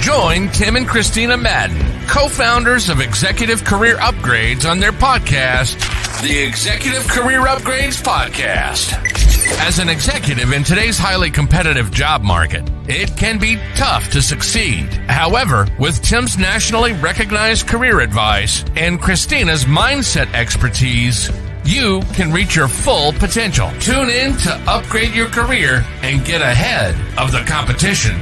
Join Tim and Christina Madden, co-founders of Executive Career Upgrades, on their podcast, the Executive Career Upgrades Podcast. As an executive in today's highly competitive job market, it can be tough to succeed. However, with Tim's nationally recognized career advice and Christina's mindset expertise, you can reach your full potential. Tune in to upgrade your career and get ahead of the competition.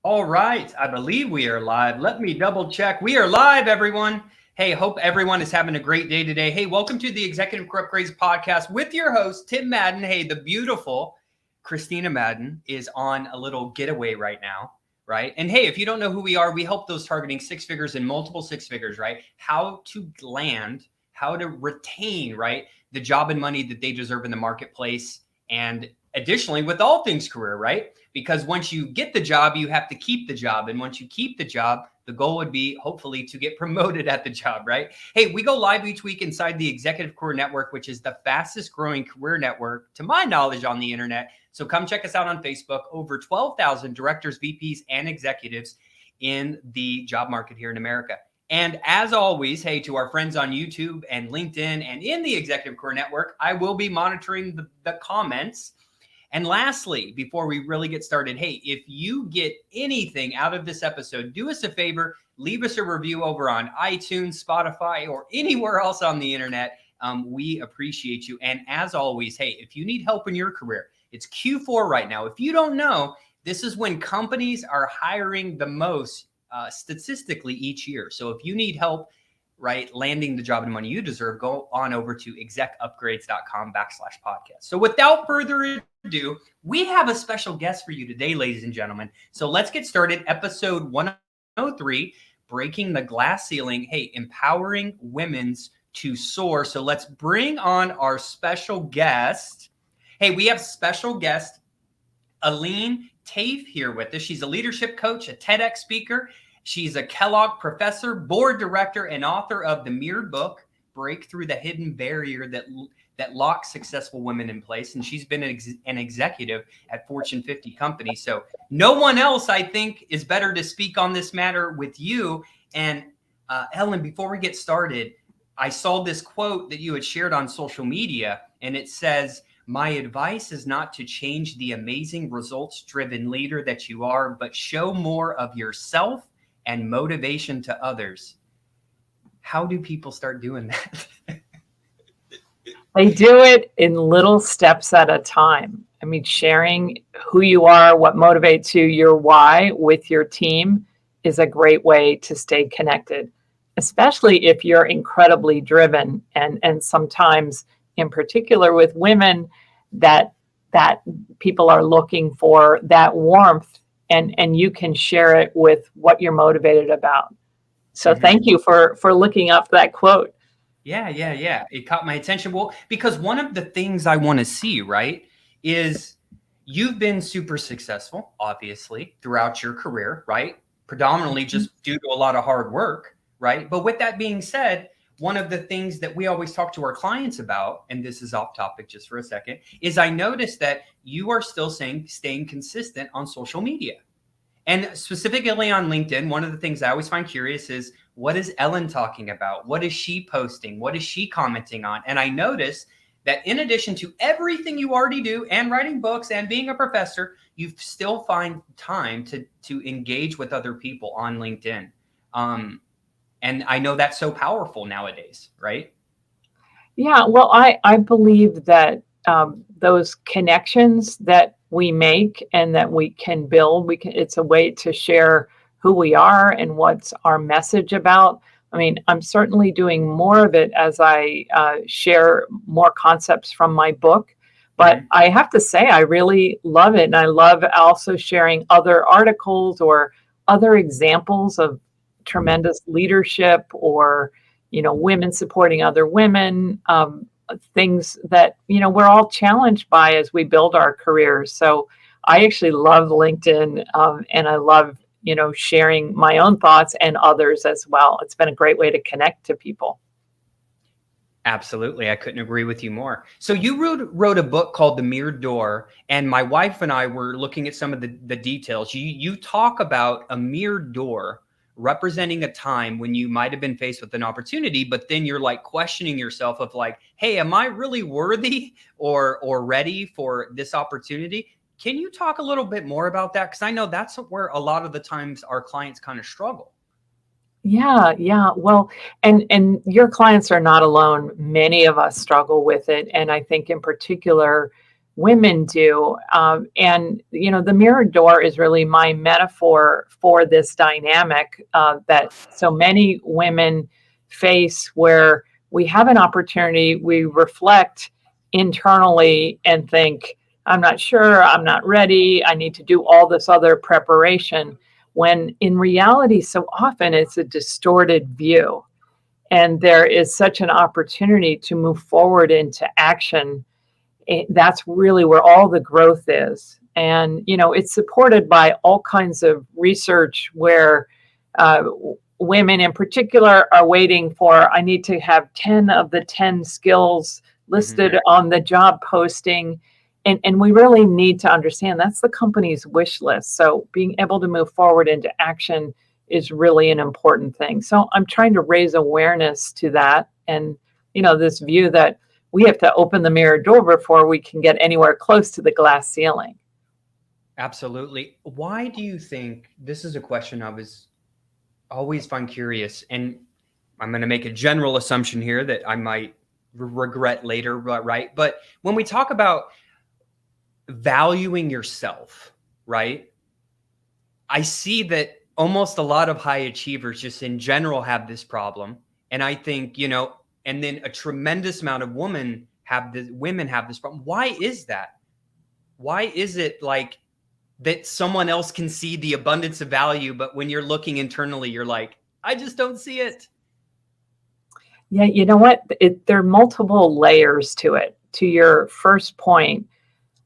All right, I believe we are live. Let me double check. We are live, everyone. Hey, hope everyone is having a great day today. Hey, welcome to the Executive Career Upgrades Podcast with your host, Tim Madden. Hey, the beautiful Christina Madden is on a little getaway right now, right? And hey, if you don't know who we are, we help those targeting six figures and multiple six figures, right? How to land, how to retain, right, the job and money that they deserve in the marketplace. And additionally, with all things career, right? Because once you get the job, you have to keep the job. And once you keep the job, the goal would be hopefully to get promoted at the job, right? Hey, we go live each week inside the Executive Career Network, which is the fastest growing career network, to my knowledge, on the internet. So come check us out on Facebook. Over 12,000 directors, VPs, and executives in the job market here in America. And as always, hey, to our friends on YouTube and LinkedIn and in the Executive Career Network, I will be monitoring the comments. And lastly, before we really get started, hey, if you get anything out of this episode, do us a favor, leave us a review over on iTunes, Spotify, or anywhere else on the internet. We appreciate you. And as always, hey, if you need help in your career, it's Q4 right now. If you don't know, this is when companies are hiring the most statistically each year. So if you need help, right, landing the job and money you deserve, go on over to execupgrades.com/podcast. So without further ado, we have a special guest for you today, ladies and gentlemen. So let's get started. Episode 103, Breaking the Glass Ceiling. Hey, empowering women's to soar. So let's bring on our special guest. Hey, we have special guest Connelly Taaffe here with us. She's a leadership coach, a TEDx speaker. She's a Kellogg professor, board director, and author of the mirrored book, Break Through the Hidden Barrier that Locks Successful Women in Place. And she's been an executive at Fortune 50 companies. So no one else, I think, is better to speak on this matter with you. And Ellen, before we get started, I saw this quote that you had shared on social media, and it says, "My advice is not to change the amazing results-driven leader that you are, but show more of yourself and motivation to others." How do people start doing that? They do it in little steps at a time. I mean, sharing who you are, what motivates you, your why with your team is a great way to stay connected, especially if you're incredibly driven. And sometimes, in particular with women, that people are looking for that warmth. And you can share it with what you're motivated about. So Thank you for looking up that quote. Yeah. It caught my attention. Well, because one of the things I want to see, right, is you've been super successful, obviously, throughout your career, right? Predominantly just due to a lot of hard work, right? But with that being said, one of the things that we always talk to our clients about, and this is off topic just for a second, is I noticed that you are still staying consistent on social media. And specifically on LinkedIn, one of the things I always find curious is, what is Ellen talking about? What is she posting? What is she commenting on? And I noticed that in addition to everything you already do and writing books and being a professor, you still find time to engage with other people on LinkedIn. And I know that's so powerful nowadays, right? Yeah, well, I believe that those connections that we make and that we can build, it's a way to share who we are and what's our message about. I mean, I'm certainly doing more of it as I share more concepts from my book. But I have to say, I really love it. And I love also sharing other articles or other examples of tremendous leadership, or, women supporting other women, things that, we're all challenged by as we build our careers. So I actually love LinkedIn, and I love, sharing my own thoughts and others as well. It's been a great way to connect to people. Absolutely. I couldn't agree with you more. So you wrote a book called The Mirrored Door, and my wife and I were looking at some of the details. You talk about a mirrored door representing a time when you might have been faced with an opportunity, but then you're like questioning yourself of like, hey, am I really worthy or ready for this opportunity? Can you talk a little bit more about that? Because I know that's where a lot of the times our clients kind of struggle. Yeah, yeah. Well, and your clients are not alone. Many of us struggle with it, and I think in particular, women do. And the mirror door is really my metaphor for this dynamic that so many women face, where we have an opportunity, we reflect internally and think, "I'm not sure, I'm not ready, I need to do all this other preparation." When in reality, so often it's a distorted view. And there is such an opportunity to move forward into action. That's really where all the growth is. And, it's supported by all kinds of research where women in particular are waiting for, I need to have 10 of the 10 skills listed on the job posting. And we really need to understand that's the company's wish list. So being able to move forward into action is really an important thing. So I'm trying to raise awareness to that. And, this view that we have to open the mirror door before we can get anywhere close to the glass ceiling. Absolutely. Why do you think, this is a question I was always find curious, and I'm going to make a general assumption here that I might regret later, right? But when we talk about valuing yourself, right? I see that almost a lot of high achievers just in general have this problem. And I think, and then a tremendous amount of women have this problem. Why is that? Why is it like that someone else can see the abundance of value, but when you're looking internally, you're like, I just don't see it? Yeah, you know what? There are multiple layers to it. To your first point,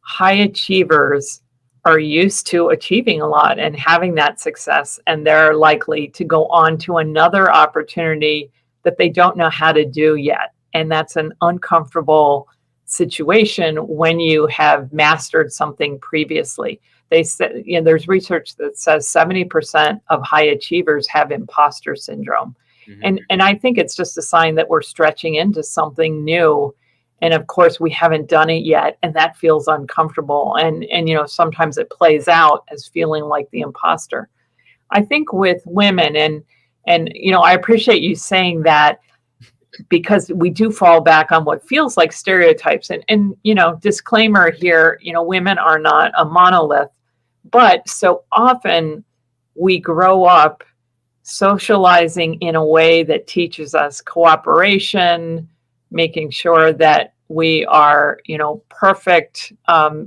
high achievers are used to achieving a lot and having that success, and they're likely to go on to another opportunity that they don't know how to do yet. And that's an uncomfortable situation when you have mastered something previously. They said, there's research that says 70% of high achievers have imposter syndrome. And I think it's just a sign that we're stretching into something new. And of course, we haven't done it yet, and that feels uncomfortable. And sometimes it plays out as feeling like the imposter. I think with women, and I appreciate you saying that, because we do fall back on what feels like stereotypes. And disclaimer here, women are not a monolith, but so often we grow up socializing in a way that teaches us cooperation, making sure that we are, perfect,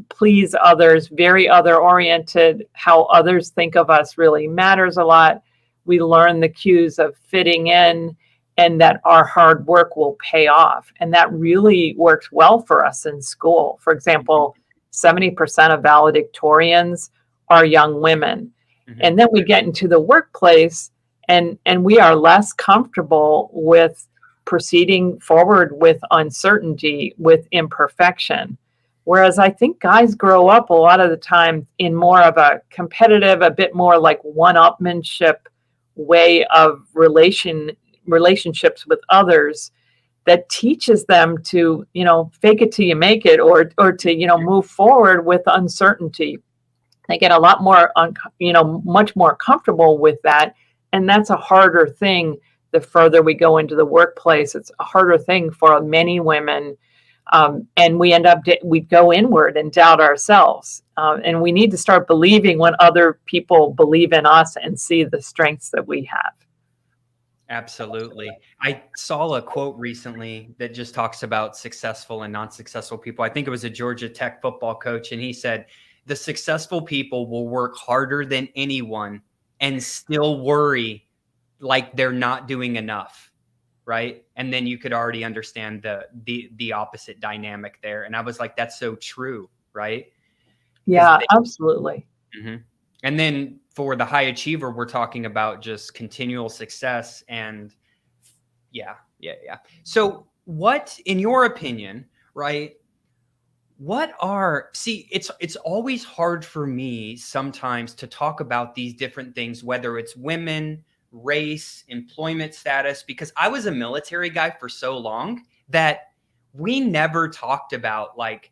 please others, very other oriented. How others think of us really matters a lot. We learn the cues of fitting in, and that our hard work will pay off. And that really works well for us in school. For example, 70% of valedictorians are young women. And then we get into the workplace, and we are less comfortable with proceeding forward with uncertainty, with imperfection. Whereas I think guys grow up a lot of the time in more of a competitive, a bit more like one-upmanship way of relationships with others that teaches them to, fake it till you make it, or to, move forward with uncertainty. They get a lot more, much more comfortable with that. And that's a harder thing the further we go into the workplace. It's a harder thing for many women. And we we go inward and doubt ourselves. And we need to start believing when other people believe in us and see the strengths that we have. Absolutely. I saw a quote recently that just talks about successful and non-successful people. I think it was a Georgia Tech football coach, and he said, the successful people will work harder than anyone and still worry like they're not doing enough, right? And then you could already understand the opposite dynamic there. And I was like, that's so true, right? Yeah, absolutely. And then for the high achiever, we're talking about just continual success. And yeah. So what, in your opinion, right? It's always hard for me sometimes to talk about these different things, whether it's women, race, employment status, because I was a military guy for so long that we never talked about like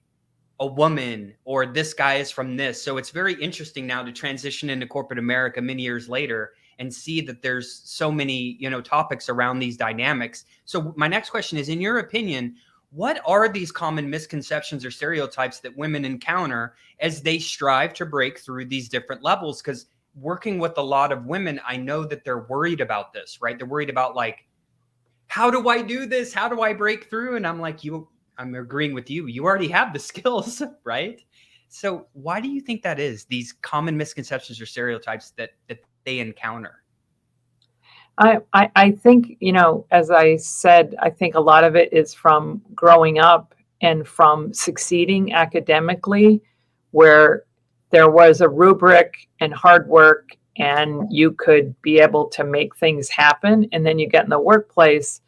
a woman or this guy is from this. So it's very interesting now to transition into corporate America many years later and see that there's so many, topics around these dynamics. So my next question is, in your opinion, what are these common misconceptions or stereotypes that women encounter as they strive to break through these different levels? Because working with a lot of women, I know that they're worried about this, right? They're worried about like, how do I do this? How do I break through? And I'm like, I'm agreeing with you. You already have the skills, right? So why do you think that is, these common misconceptions or stereotypes that they encounter? I think, as I said, I think a lot of it is from growing up and from succeeding academically, where there was a rubric and hard work and you could be able to make things happen. And then you get in the workplace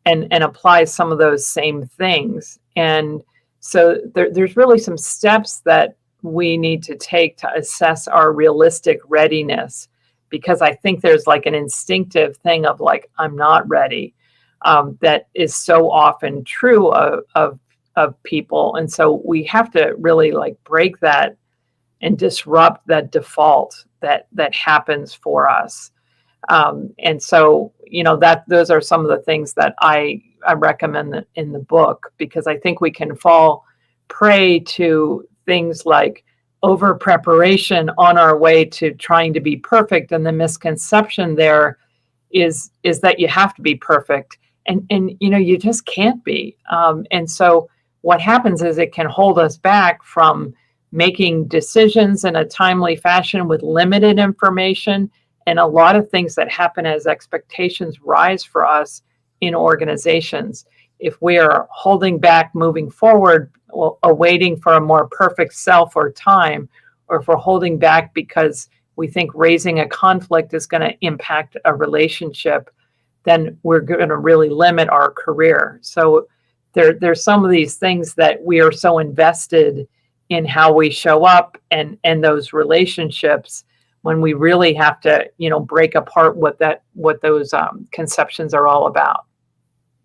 and apply some of those same things. And so there's really some steps that we need to take to assess our realistic readiness, because I think there's like an instinctive thing of like, I'm not ready, that is so often true of people. And so we have to really like break that and disrupt that default that happens for us. And so, those are some of the things that I recommend in the book, because I think we can fall prey to things like over preparation on our way to trying to be perfect. And the misconception there is that you have to be perfect, and you just can't be. And so what happens is it can hold us back from making decisions in a timely fashion with limited information, and a lot of things that happen as expectations rise for us in organizations. If we are holding back moving forward, awaiting for a more perfect self or time, or if we're holding back because we think raising a conflict is going to impact a relationship, then we're going to really limit our career. So there's some of these things that we are so invested in how we show up and those relationships, when we really have to, break apart what those conceptions are all about.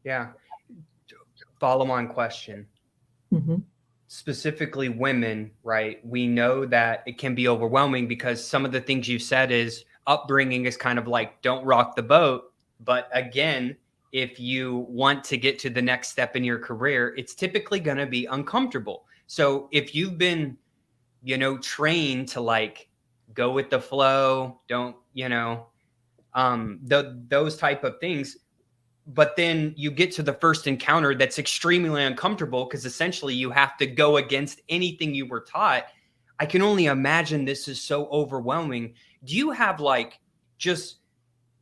Yeah. Follow-on question. Mm-hmm. Specifically women, right? We know that it can be overwhelming because some of the things you said is upbringing is kind of like, don't rock the boat. But again, if you want to get to the next step in your career, it's typically going to be uncomfortable. So if you've been, trained to like go with the flow, don't, those type of things, but then you get to the first encounter that's extremely uncomfortable because essentially you have to go against anything you were taught. I can only imagine this is so overwhelming. Do you have like, just,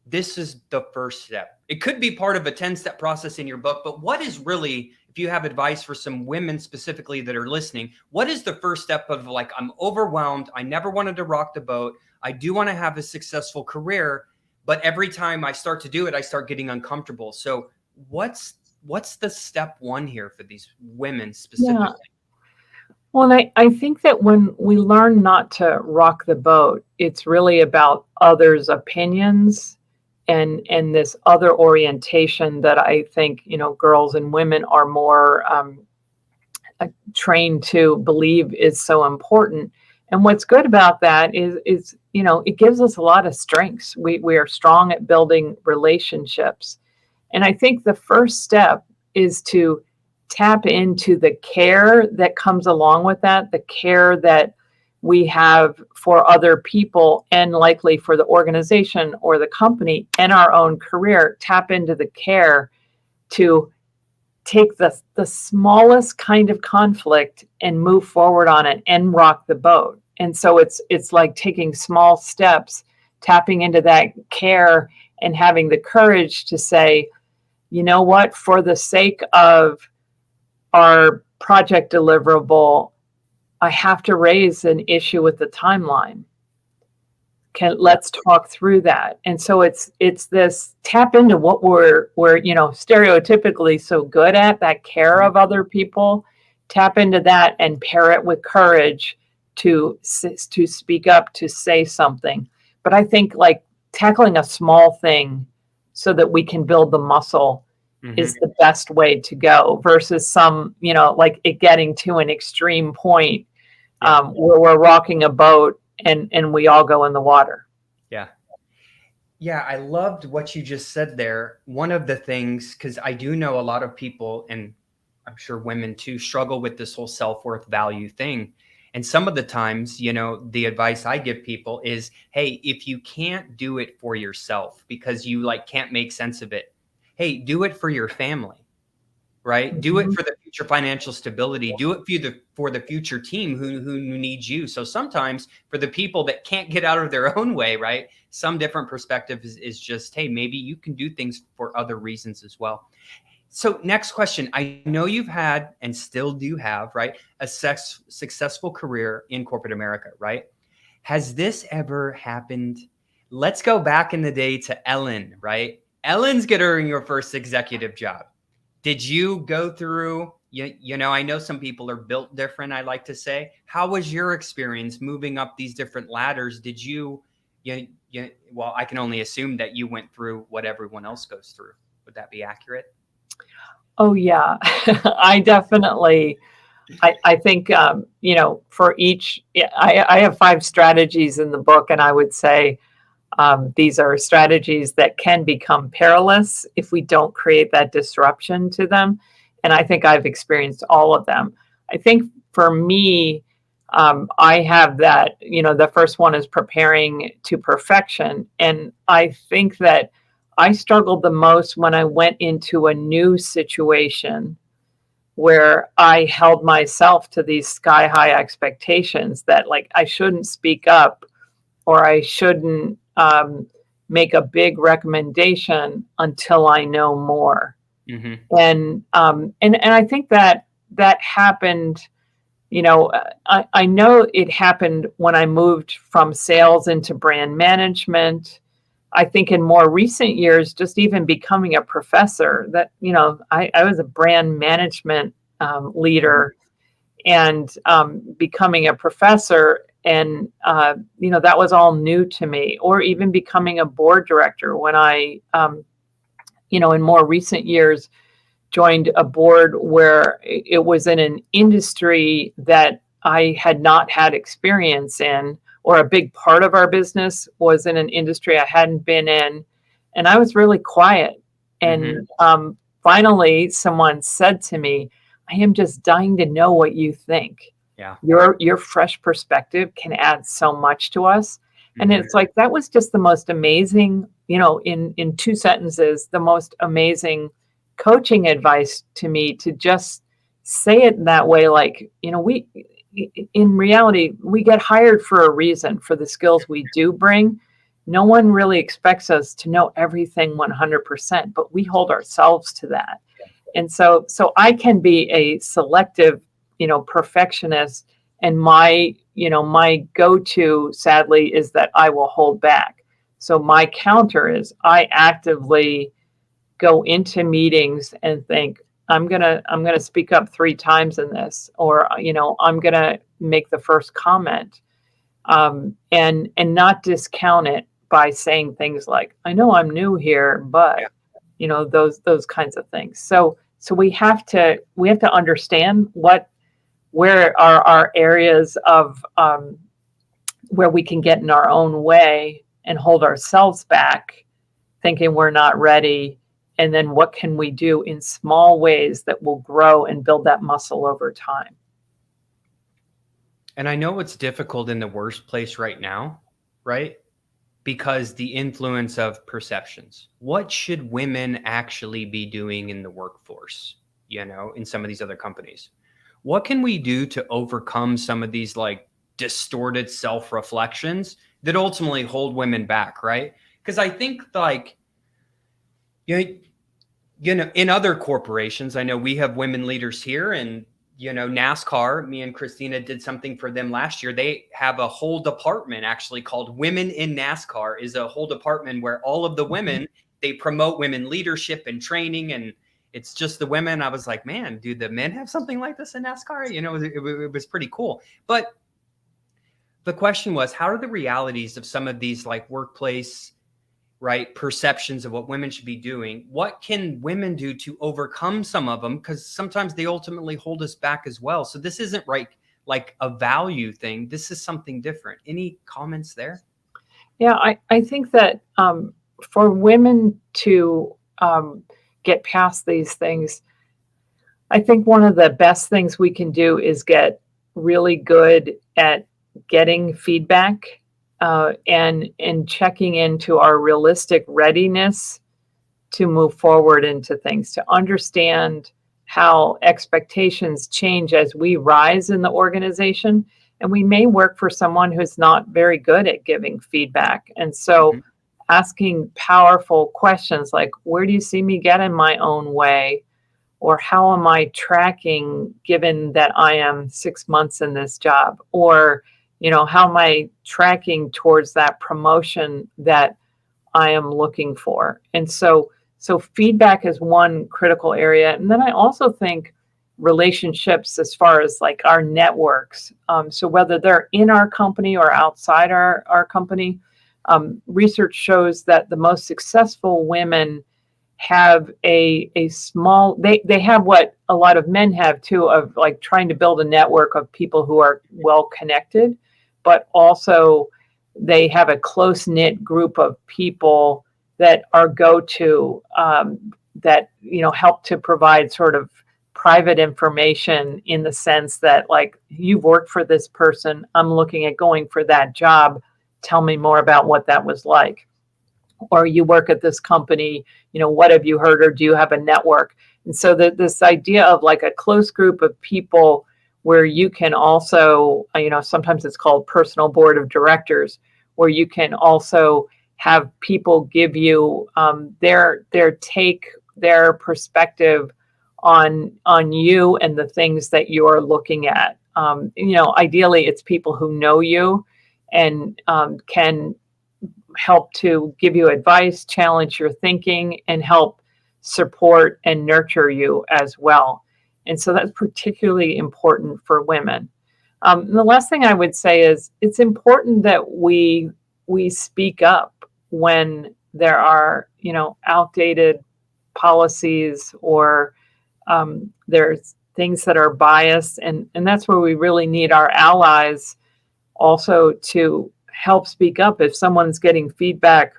this is the first step? It could be part of a 10-step process in your book, but what is really, if you have advice for some women specifically that are listening, what is the first step of like, I'm overwhelmed, I never wanted to rock the boat, I do want to have a successful career, but every time I start to do it, I start getting uncomfortable. So what's the step one here for these women specifically? Yeah. Well, I think that when we learn not to rock the boat, it's really about others' opinions and this other orientation that I think, girls and women are more trained to believe is so important. And what's good about that is it gives us a lot of strengths. We are strong at building relationships. And I think the first step is to tap into the care that comes along with that, the care that we have for other people and likely for the organization or the company and our own career. Tap into the care to take the smallest kind of conflict and move forward on it and rock the boat. And so it's like taking small steps, tapping into that care and having the courage to say, you know what, for the sake of our project deliverable, I have to raise an issue with the timeline. let's talk through that. And so it's this tap into what we're stereotypically so good at, that care of other people. Tap into that and pair it with courage to speak up, to say something. But I think like tackling a small thing so that we can build the muscle is the best way to go, versus some, like it getting to an extreme point where we're rocking a boat and we all go in the water. Yeah, I loved what you just said there. One of the things, because I do know a lot of people, and I'm sure women too, struggle with this whole self-worth value thing. And some of the times, the advice I give people is, hey, if you can't do it for yourself because you can't make sense of it, hey, do it for your family, right? Do it for the future financial stability. Do it for the future team who needs you. So sometimes for the people that can't get out of their own way, right? Some different perspective is just, hey, maybe you can do things for other reasons as well. So next question. I know you've had and still do have, right, a successful career in corporate America, right? Has this ever happened? Let's go back in the day to Ellen, right? Ellen's getting your first executive job. Did you go through, I know some people are built different, I like to say. How was your experience moving up these different ladders? Did well, I can only assume that you went through what everyone else goes through. Would that be accurate? Oh, yeah. I definitely, I think, for each, I have 5 strategies in the book, and I would say these are strategies that can become perilous if we don't create that disruption to them. And I think I've experienced all of them. I think for me, I have that, the first one is preparing to perfection. And I think that I struggled the most when I went into a new situation where I held myself to these sky high expectations that I shouldn't speak up, or I shouldn't make a big recommendation until I know more. And I think that happened, I know it happened when I moved from sales into brand management. I think in more recent years, just even becoming a professor, that, I was a brand management leader, and becoming a professor, and, that was all new to me. Or even becoming a board director when I, in more recent years, joined a board where it was in an industry that I had not had experience in, or a big part of our business was in an industry I hadn't been in. And I was really quiet. And finally, someone said to me, I am just dying to know what you think. Yeah. Your fresh perspective can add so much to us. And it's that was just the most amazing, in 2 sentences, the most amazing coaching advice to me, to just say it in that way. In reality, we get hired for a reason, for the skills we do bring. No one really expects us to know everything 100%, but we hold ourselves to that. And so I can be a selective, perfectionist, and my go-to, sadly, is that I will hold back. So my counter is I actively go into meetings and think, I'm gonna speak up 3 times in this, or I'm gonna make the first comment, and not discount it by saying things like, I know I'm new here, but those kinds of things. So we have to understand where are our areas of where we can get in our own way and hold ourselves back, thinking we're not ready. And then what can we do in small ways that will grow and build that muscle over time? And I know it's difficult in the workplace right now, right? Because the influence of perceptions. What should women actually be doing in the workforce, in some of these other companies? What can we do to overcome some of these distorted self-reflections that ultimately hold women back, right? Because I think in other corporations, I know we have women leaders here, and NASCAR, me and Christina did something for them last year. They have a whole department actually called Women in NASCAR, is a whole department where all of the women, they promote women leadership and training, and it's just the women. I was like, man, do the men have something like this in NASCAR? It was pretty cool. But the question was, how are the realities of some of these like workplace, right, perceptions of what women should be doing? What can women do to overcome some of them? Because sometimes they ultimately hold us back as well. So this isn't like a value thing. This is something different. Any comments there? Yeah, I think that for women to get past these things, I think one of the best things we can do is get really good at getting feedback and checking into our realistic readiness to move forward into things, to understand how expectations change as we rise in the organization. And we may work for someone who's not very good at giving feedback. And so asking powerful questions like, where do you see me get in my own way? Or how am I tracking given that I am 6 months in this job? Or, how am I tracking towards that promotion that I am looking for? And so feedback is one critical area. And then I also think relationships as far as like our networks. So whether they're in our company or outside our company, research shows that the most successful women have a small, they have what a lot of men have too, of like trying to build a network of people who are well connected, but also they have a close knit group of people that are go-to, that, help to provide sort of private information in the sense that like, you've worked for this person, I'm looking at going for that job, tell me more about what that was like. Or you work at this company, what have you heard, or do you have a network? And so this idea of like a close group of people where you can also, sometimes it's called personal board of directors, where you can also have people give you their take, their perspective on you and the things that you're looking at. Ideally, it's people who know you and can help to give you advice, challenge your thinking, and help support and nurture you as well. And so that's particularly important for women. The last thing I would say is it's important that we speak up when there are, outdated policies or there's things that are biased. And that's where we really need our allies also to help speak up if someone's getting feedback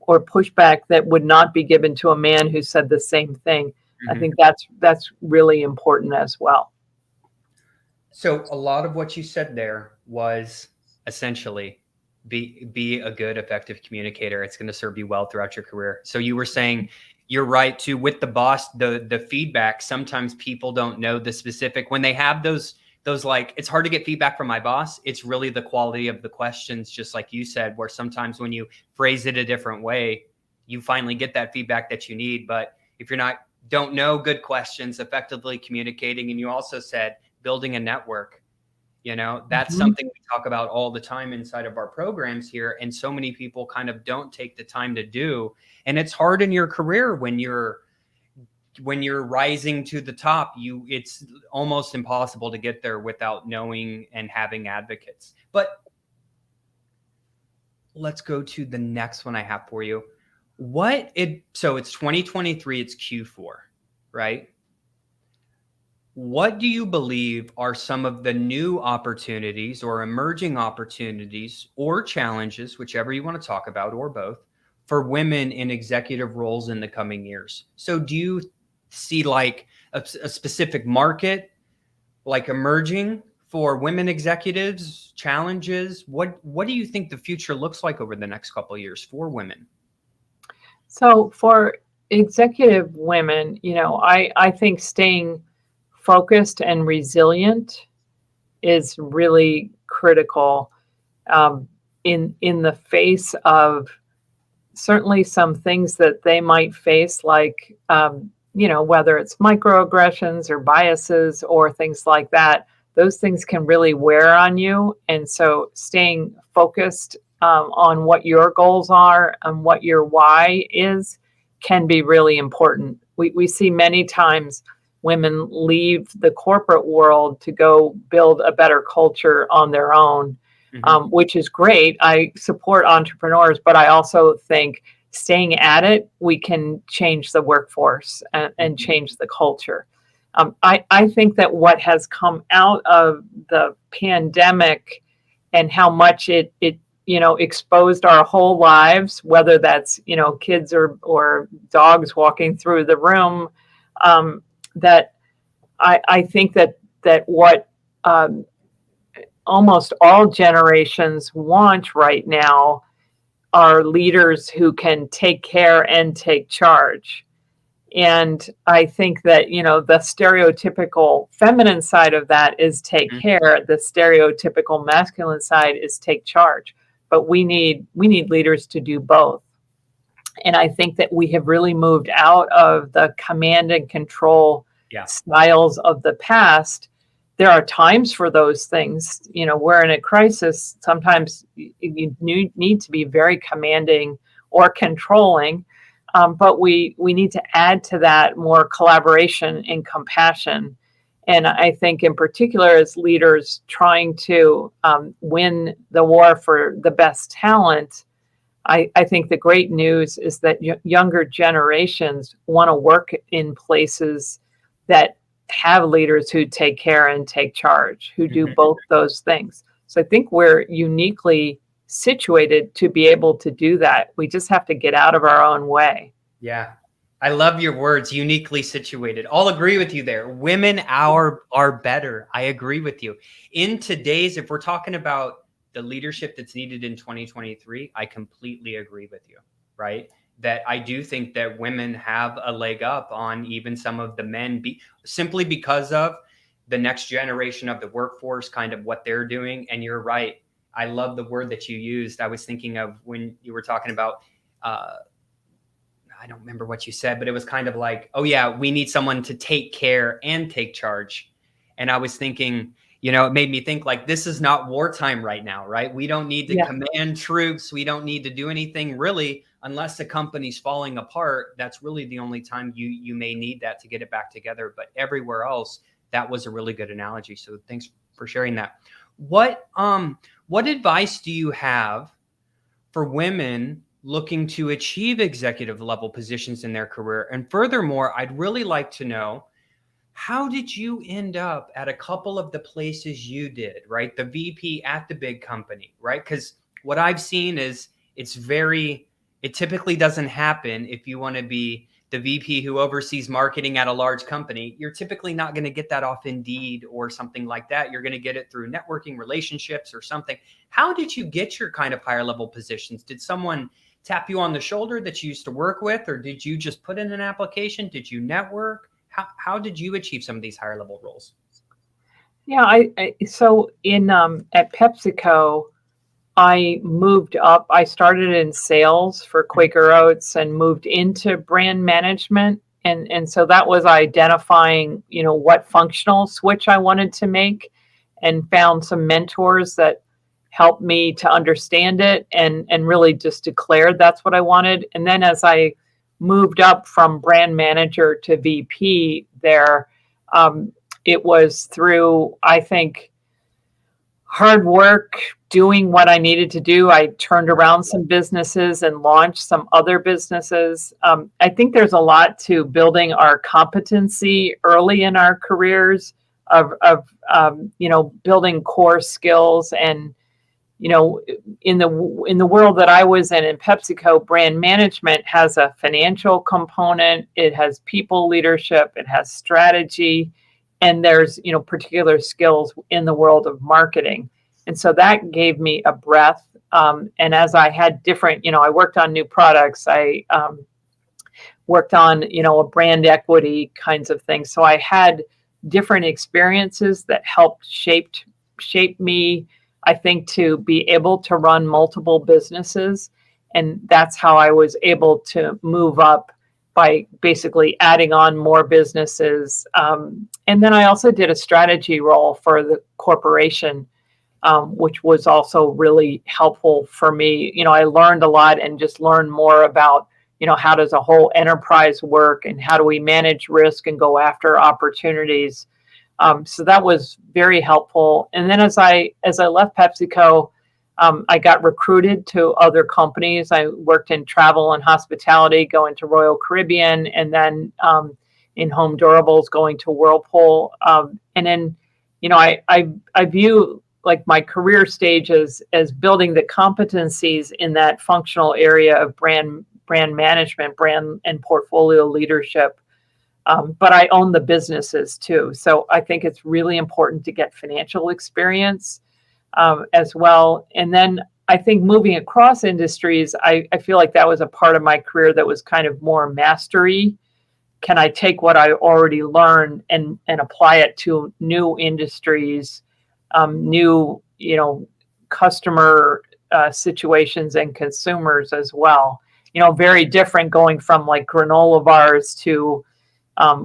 or pushback that would not be given to a man who said the same thing. I think that's really important as well. So a lot of what you said there was essentially be a good, effective communicator. It's going to serve you well throughout your career. So you were saying you're right too, with the boss, the feedback, sometimes people don't know the specific, when they have those like, it's hard to get feedback from my boss. It's really the quality of the questions, just like you said, where sometimes when you phrase it a different way, you finally get that feedback that you need. But if you're don't know good questions, effectively communicating, and you also said building a network, that's something we talk about all the time inside of our programs here. And so many people kind of don't take the time to do. And it's hard in your career when you're rising to the top, it's almost impossible to get there without knowing and having advocates. But let's go to the next one I have for you. So it's 2023, it's Q4, right? What do you believe are some of the new opportunities or emerging opportunities or challenges, whichever you want to talk about, or both, for women in executive roles in the coming years? So do you see like a specific market like emerging for women executives, challenges? What do you think the future looks like over the next couple of years for women? So for executive women, I think staying focused and resilient is really critical in the face of certainly some things that they might face, like whether it's microaggressions or biases or things like that, those things can really wear on you. And so staying focused on what your goals are and what your why is can be really important. We see many times women leave the corporate world to go build a better culture on their own, which is great. I support entrepreneurs, but I also think staying at it, we can change the workforce and change the culture. I think that what has come out of the pandemic and how much it exposed our whole lives, whether that's, kids or dogs walking through the room, that I think that what almost all generations want right now are leaders who can take care and take charge. And I think that, the stereotypical feminine side of that is take care. The stereotypical masculine side is take charge. But we need leaders to do both. And I think that we have really moved out of the command and control styles of the past. There are times for those things. We're in a crisis. Sometimes you need to be very commanding or controlling, but we need to add to that more collaboration and compassion. And I think in particular, as leaders trying to win the war for the best talent, I think the great news is that younger generations want to work in places that have leaders who take care and take charge, who do both those things. So I think we're uniquely situated to be able to do that. We just have to get out of our own way. Yeah. I love your words, uniquely situated. I'll agree with you there. Women are better. I agree with you. In today's, if we're talking about the leadership that's needed in 2023, I completely agree with you, right? That I do think that women have a leg up on even some of the men simply because of the next generation of the workforce, kind of what they're doing. And you're right. I love the word that you used. I was thinking of when you were talking about, I don't remember what you said, but it was kind of like, oh yeah, we need someone to take care and take charge. And I was thinking, it made me think like, this is not wartime right now, right? We don't need to command troops. We don't need to do anything really, unless the company's falling apart. That's really the only time you may need that to get it back together. But everywhere else, that was a really good analogy. So thanks for sharing that. What advice do you have for women looking to achieve executive level positions in their career? And furthermore, I'd really like to know, how did you end up at a couple of the places you did, right? The VP at the big company, right? Because what I've seen is it typically doesn't happen if you want to be the VP who oversees marketing at a large company. You're typically not going to get that off Indeed or something like that. You're going to get it through networking relationships or something. How did you get your kind of higher level positions? Did someone tap you on the shoulder that you used to work with, or did you just put in an application? Did you network? How did you achieve some of these higher level roles? Yeah, so in at PepsiCo, I moved up. I started in sales for Quaker Oats and moved into brand management. And so that was identifying, what functional switch I wanted to make, and found some mentors that helped me to understand it and really just declared that's what I wanted. And then as I moved up from brand manager to VP there, it was through, I think, hard work, doing what I needed to do. I turned around some businesses and launched some other businesses. I think there's a lot to building our competency early in our careers of building core skills. And in the world that I was in PepsiCo, brand management has a financial component. It has people leadership. It has strategy. And there's, particular skills in the world of marketing. And so that gave me a breadth. And as I had different, I worked on new products. I worked on, a brand equity kinds of things. So I had different experiences that helped shape me, I think, to be able to run multiple businesses. And that's how I was able to move up by basically adding on more businesses. And then I also did a strategy role for the corporation, which was also really helpful for me. I learned a lot and just learned more about, how does a whole enterprise work and how do we manage risk and go after opportunities. So that was very helpful. And then as I left PepsiCo, I got recruited to other companies. I worked in travel and hospitality, going to Royal Caribbean, and then in home durables, going to Whirlpool. And then, I view like my career stage as building the competencies in that functional area of brand management, brand and portfolio leadership. But I own the businesses too. So I think it's really important to get financial experience as well. And then I think moving across industries, I feel like that was a part of my career that was kind of more mastery. Can I take what I already learned and apply it to new industries, new, customer situations and consumers as well? Very different going from like granola bars to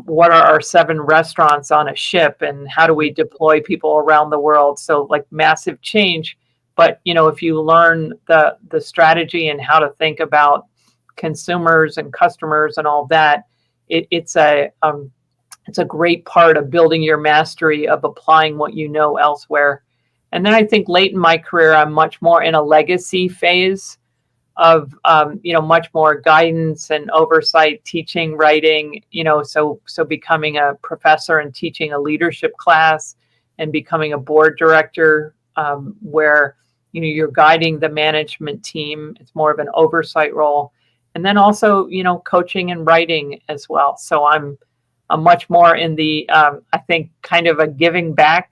what are our 7 restaurants on a ship and how do we deploy people around the world? So like massive change. But, if you learn the strategy and how to think about consumers and customers and all that, it's a great part of building your mastery of applying what you know elsewhere. And then I think late in my career, I'm much more in a legacy phase of, much more guidance and oversight, teaching, writing, so becoming a professor and teaching a leadership class and becoming a board director where, you're guiding the management team. It's more of an oversight role. And then also, coaching and writing as well. So I'm much more in the, I think, kind of a giving back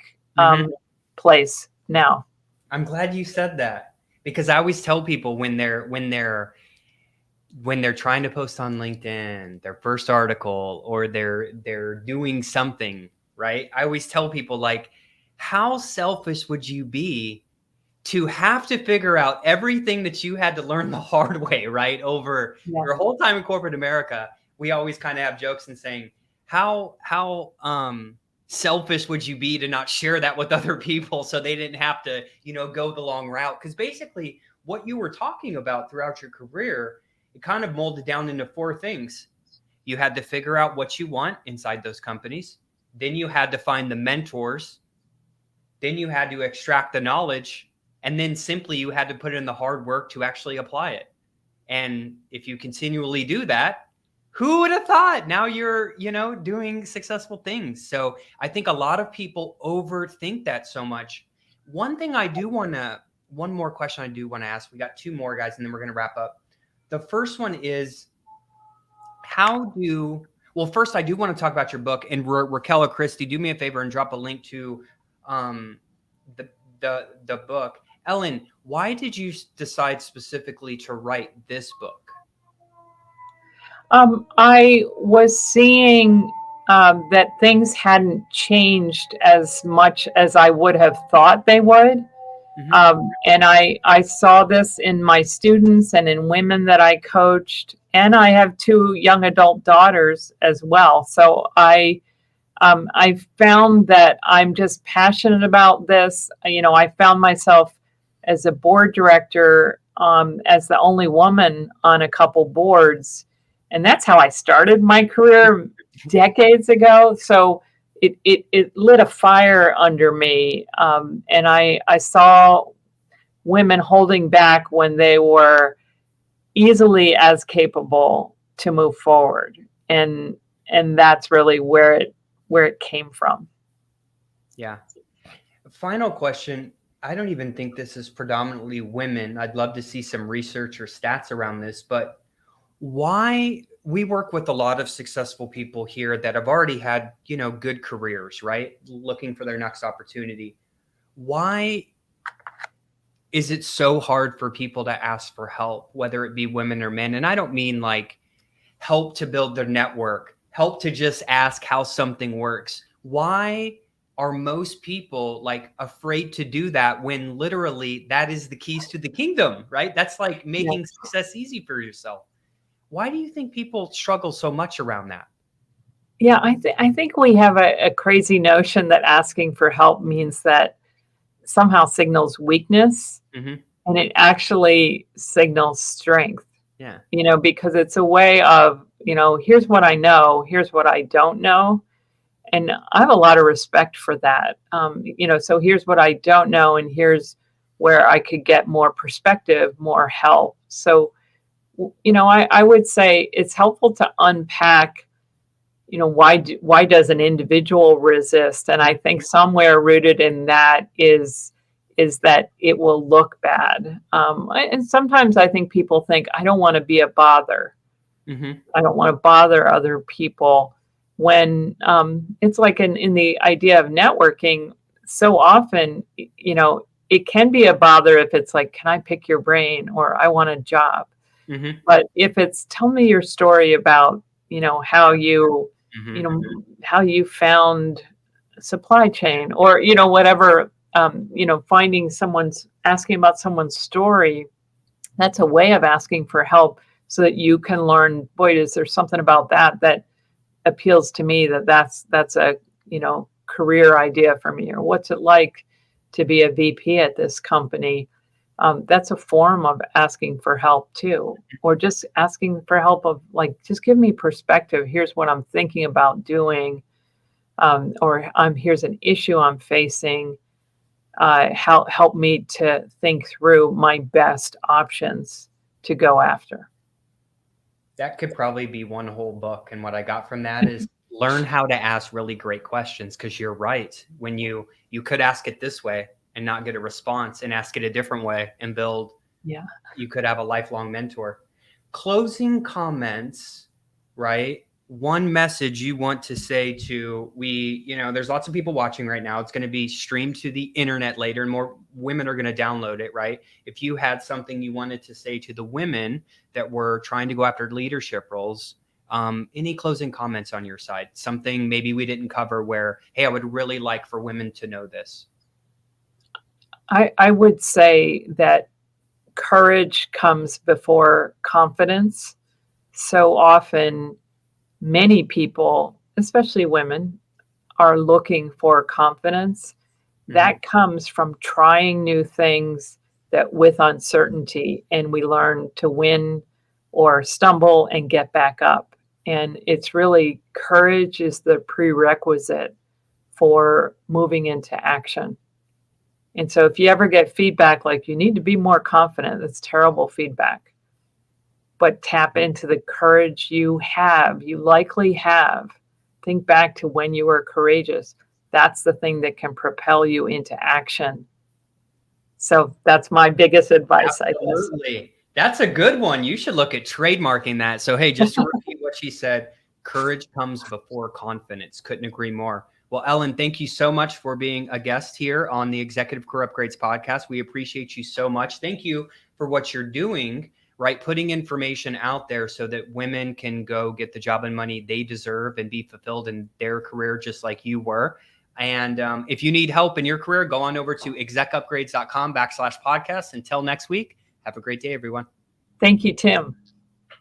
place now. I'm glad you said that, because I always tell people when they're trying to post on LinkedIn, their first article, or they're doing something, right? I always tell people, like, how selfish would you be to have to figure out everything that you had to learn the hard way, right? Over your whole time in corporate America. We always kind of have jokes and saying, how selfish would you be to not share that with other people so they didn't have to, go the long route? Because basically what you were talking about throughout your career, it kind of molded down into 4 things. You had to figure out what you want inside those companies. Then you had to find the mentors. Then you had to extract the knowledge. And then simply you had to put in the hard work to actually apply it. And if you continually do that, who would have thought now you're, doing successful things? So I think a lot of people overthink that so much. One more question I do want to ask. We got 2 more, guys, and then we're going to wrap up. The first one is, first I do want to talk about your book. And Raquel or Christy, do me a favor and drop a link to the book. Ellen, why did you decide specifically to write this book? I was seeing that things hadn't changed as much as I would have thought they would. And I saw this in my students and in women that I coached. And I have 2 young adult daughters as well. So I found that I'm just passionate about this. I found myself as a board director, as the only woman on a couple boards. And that's how I started my career decades ago. So it lit a fire under me. And I saw women holding back when they were easily as capable to move forward. And that's really where it came from. Yeah. Final question. I don't even think this is predominantly women. I'd love to see some research or stats around this, but why? We work with a lot of successful people here that have already had, good careers, right? Looking for their next opportunity. Why is it so hard for people to ask for help, whether it be women or men? And I don't mean like help to build their network, help to just ask how something works. Why are most people like afraid to do that when literally that is the keys to the kingdom, right? That's like making success easy for yourself. Why do you think people struggle so much around that? Yeah, I think we have a crazy notion that asking for help means that somehow signals weakness, Mm-hmm. and it actually signals strength. Yeah. Because it's a way of, here's what I know, here's what I don't know. And I have a lot of respect for that. So here's what I don't know, and here's where I could get more perspective, more help. So, I would say it's helpful to unpack, why does an individual resist? And I think somewhere rooted in that is that it will look bad. And sometimes I think people think, I don't want to be a bother. Mm-hmm. I don't want to bother other people. When it's like in the idea of networking, so often, it can be a bother if it's like, can I pick your brain, or I want a job. Mm-hmm. But if it's, tell me your story about, how you, Mm-hmm. how you found supply chain, or, whatever, asking about someone's story, that's a way of asking for help so that you can learn, boy, is there something about that appeals to me, that's a, career idea for me, or what's it like to be a VP at this company. That's a form of asking for help too, or just asking for help of like, just give me perspective. Here's what I'm thinking about doing, or here's an issue I'm facing. Help me to think through my best options to go after. That could probably be one whole book. And what I got from that is learn how to ask really great questions, because you're right. When you could ask it this way and not get a response, and ask it a different way and build. Yeah. You could have a lifelong mentor. Closing comments, right? One message you want to say to there's lots of people watching right now. It's going to be streamed to the internet later, and more women are going to download it, right? If you had something you wanted to say to the women that were trying to go after leadership roles, any closing comments on your side? Something maybe we didn't cover where, hey, I would really like for women to know this. I would say that courage comes before confidence. So often, many people, especially women, are looking for confidence. That comes from trying new things that with uncertainty, and we learn to win or stumble and get back up. And it's really, courage is the prerequisite for moving into action. And so if you ever get feedback like you need to be more confident, that's terrible feedback. But tap into the courage you likely have. Think back to when you were courageous. That's the thing that can propel you into action. So that's my biggest advice, Absolutely. I guess. That's a good one. You should look at trademarking that. So, hey, just to repeat what she said, courage comes before confidence. Couldn't agree more. Well, Ellen, thank you so much for being a guest here on the Executive Career Upgrades podcast. We appreciate you so much. Thank you for what you're doing, right? Putting information out there so that women can go get the job and money they deserve and be fulfilled in their career just like you were. And if you need help in your career, go on over to execupgrades.com/podcast. Until next week, have a great day, everyone. Thank you, Tim.